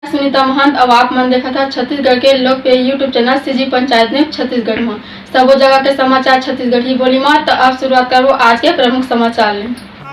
सुनीता महंत अब आप मन देखा था छत्तीसगढ़ के लोकप्रिय YouTube channel CG panchayat news Chhattisgarh में सबो जगह के समाचार छत्तीसगढ़ी बोली में। तो अब शुरुआत करो आज के प्रमुख समाचार ले।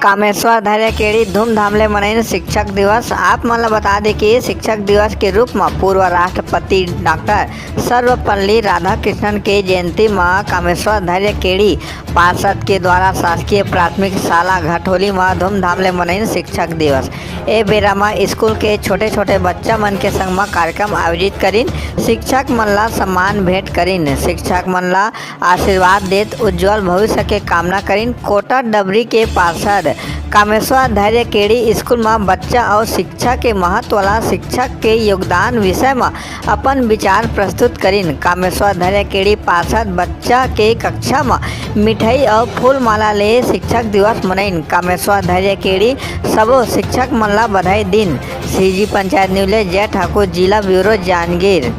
कामेश्वर धैर्यकेड़ी धूमधाम ले मनाइन शिक्षक दिवस। आप मन ला बता दें कि शिक्षक दिवस के रूप में पूर्व राष्ट्रपति डॉक्टर सर्वपल्ली राधाकृष्णन के जयंती में कामेश्वर धैर्यकेड़ी पार्षद के द्वारा शासकीय प्राथमिक शाला घटोली में धूमधाम ले मनाइन शिक्षक दिवस। ए बेरा में स्कूल के छोटे छोटे बच्चा मन के संग में कार्यक्रम आयोजित करीन। शिक्षक मन ला सम्मान भेंट करीन। शिक्षक मन ला आशीर्वाद देत उज्जवल भविष्य के कामना करीन। कोटा डबरी के पार्षद कामेश्वर धैर्यकेड़ी स्कूल में बच्चा और शिक्षा के महत्व वाला शिक्षक के योगदान विषय में अपन विचार प्रस्तुत करीन। कामेश्वर धैर्यकेड़ी पार्षद बच्चा के कक्षा में मिठाई और फूल माला ले शिक्षक दिवस मनाइन। कामेश्वर धैर्यकेड़ी सबो शिक्षक मन ला बधाई दिन। सीजी पंचायत न्यूज ले जय ठाकुर, जिला ब्यूरो जांजगीर।